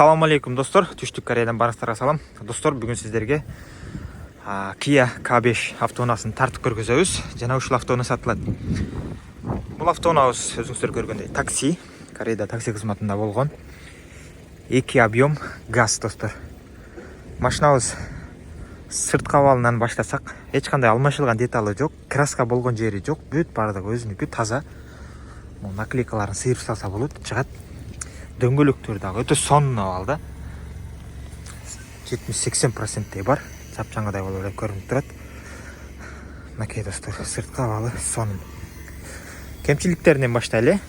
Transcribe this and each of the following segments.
Assalamu алейкум достор, Түштүк Кореядан барыңыздарга салам. Достор, бүгүн сиздерге Kia K5 автоунаасын тартып көргөзөбүз. Жана ушул автоунаа сатылат. Бул автоунаабыз өзүңүздөр көргөндөй такси, Кореяда такси кызматында болгон. 2 объем газ достор. Машинабыз сырт кабалынан баштасак, эч кандай алмашылган деталы жок, краска болгон жери жок, бүт баардыгы өзүнүкү таза. Бул наклейкаларын сыйырып салса болот, чыгат. Дөңгөлөктөр дагы өтө сонун абалда. 70-80% бар. Чапчаңгыдай болуп эле көрүнүп турат. Мынакей достор, сырткы абалы сонун. Кемчиликтеринен баштайлы.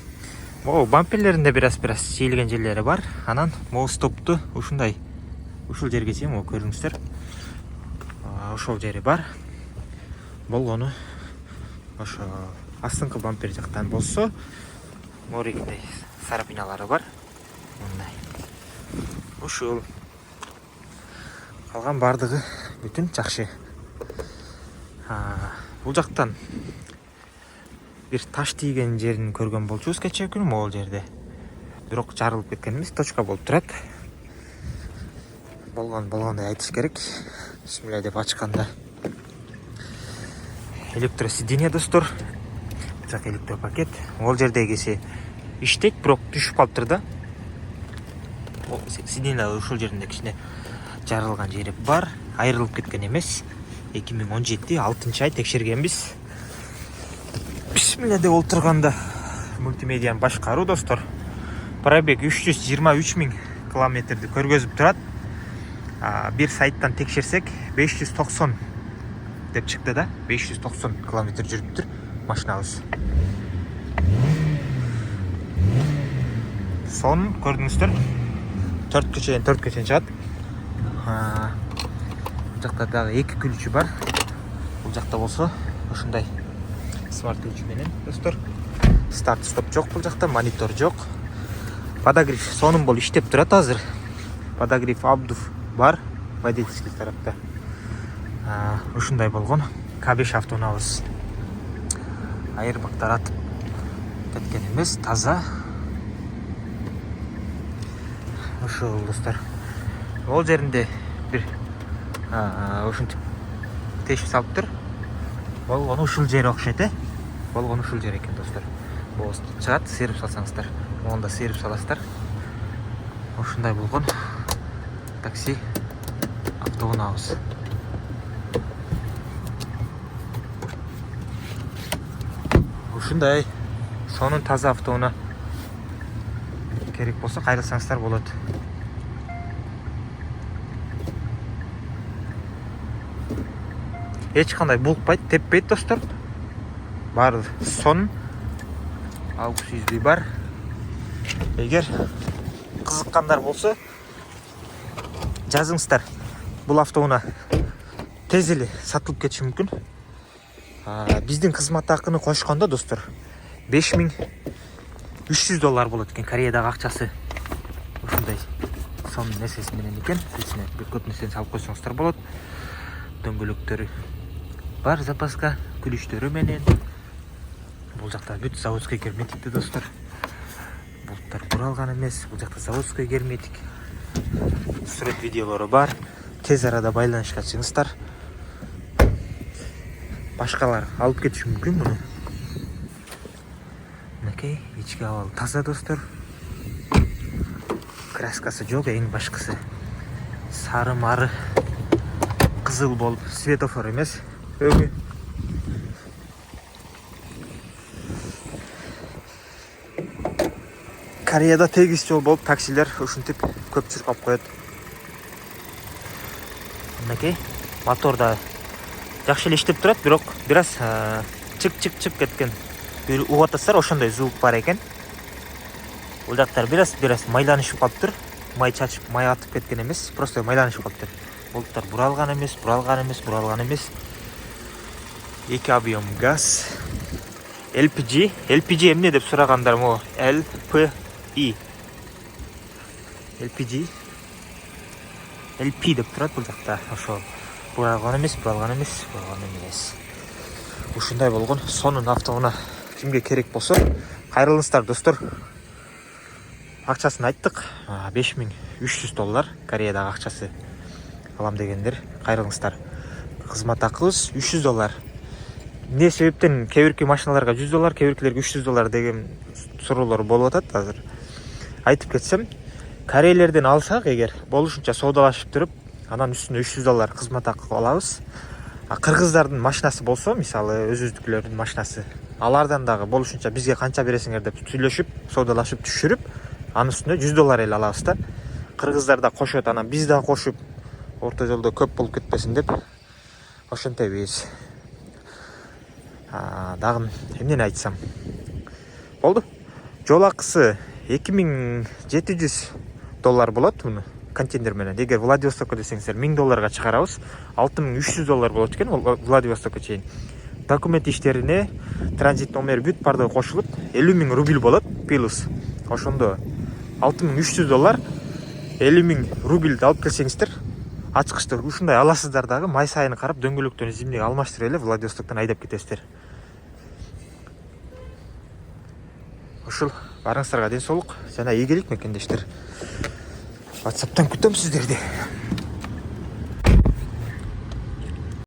Могу бамперлеринде бираз сейилген жерлери бар. Анан могу стопту ушул жерге чейин могу көрүңүздөр. Ошол жери бар. Болгону ошо астыңкы бампер жактан болсо, моригиндей сарапиналары бар. Ушул калган бардыгы бүтүн жакшы. Бул жактан бир таш тийген жерин көргөн болчубуз кечээ күнү могул жерде. Бирок жарылып кеткен эмес, точка болуп турат. Болгондой айтыш керек. Бисмилля деп ачканда электросиденье достор. Жак электропакет. Могул жердегиси иштейт, бирок түшүп калыптыр да. Сиденье ушул жеринде кичине жарылган жери бар. Айрылып кеткен эмес. 2017-6 ай текшергенбиз. Бисмилля деп олтурганда мультимедианы башкаруу достор. Пробег 323 000 километрди көргөзүп турат. Бир сайттан текшерсек 590 деп чыкты да. 590 километр жүрүптүр машинабыз. Сон көрдүңүздөр. 4 чейин чыгат. Бул жакта дагы 2 күлчү бар. Бул жакта болсо ушундай смарт күлчү менен достор. Старт стоп жок бул жакта, монитор жок. Подогрев сонун болуп иштеп турат азыр. Подогрев обдув бар водительский тарапта. Ушундай болгон K5 автоунаабыз. Айырбактар атып кеткен эмес, таза. Ушул достор. Ол жеринде бир ушинтип тешип салыптыр. Болгону ушул жери окшойт, болгону ушул жер экен достор. Бооз чыгат, сыйрып салсаңыздар. Монда сыйрып саласыздар. Ушундай болгон такси автоунаабыз. Ушундай сонун таза автоунаа керек болсо кайрылсаңыздар болот. Эч кандай булкпайт, теппейт достор. Баары сонун. Алгыс yüzlüğü бар. Эгер кызыккандар болсо, жазыңыздар. Бул автоунаа тез эле сатылып кетиши мүмкүн. Биздин кызмат акыны кошкондо достор, $5300 болот экен. Кореядагы акчасы ушундай сонун нерсеси менен экен. Ичине бир көп нерсени салып койсоңуздар болот. Дөңгөлөктөрү бар запаска, күлүчтөрү менен. Бул жакта бүт заводской герметикти достор. Булттар буралган эмес. Бул жакта заводской герметик. Сүрөт видеолору бар. Тез арада байланышка чыгыңыздар. Башкалар алып кетиши мүмкүн муну. Мынакей ички абал таза достор. Краскасы жок, эң башкысы. Сары мары кызыл болуп, светофор эмес. Өгү. Кореяда тегиз жол болуп таксилер ушинтип көп чуркап коет. Мынакей моторда жакшы эле иштеп турат, бирок бираз чык кеткен. Бир угатасыздар, ошондой звук бар экен. Бул жактар бираз майланышып калыптыр. Май чачып, май атып кеткен эмес, просто майланышып калыптыр. Болуттар буралган эмес. 2 объем газ. LPG эмне деп сурагандар мо? LPI. LP деп турат бул жакта. Ошо буралган эмес. Ушундай болгон сонун автоунаа. Кимге керек болсо, кайрылыңыздар достор. акчасын айттык. 5300 доллар Кореядагы акчасы алам дегендер. Кайрылыңыздар. Кызмат акыбыз 300 доллар. Не себептен кээ бирки машиналарга 100 доллар, кээ биркилерге 300 доллар деген суроолор болуп атат азыр. Айтып кетсем, корейлерден алсак эгер болушунча соодалашып туруп, анан үстүнө 300 доллар кызмат акы алабыз. Кыргыздардын машинасы болсо, мисалы өзүбүздүкүлөрдүн машинасы, алардан дагы болушунча бизге канча бересиңер деп сүйлөшүп, соодалашып түшүрүп, анын үстүнө 100 доллар эле алабыз да. Кыргыздар да кошот, анан биз да кошуп, орто жолдо көп болуп кетпесин деп ошентебиз. Дагы эмнени айтсам болду. Жол акысы 2700 доллар болот муну контейнер менен. Эгер Владивостокко десеңиздер 1000 долларга чыгарабыз. 6300 доллар болот экен Владивостокко чейин. Документ иштерине транзит номер бүт бардыгы кошулуп 50.000 рубль болот плюс. Ошондо 6300 доллар 50.000 рубльди алып келсеңиздер, ачкычты ушундай аласыздар дагы, май сайын карап дөңгөлөктөн изимдик алмаштырып эле Владивостоктон айдап кетесиздер. Ушул барыңыздарга ден соолук жана ийгилик мекендештер. WhatsApp'tan күтөм сиздерди.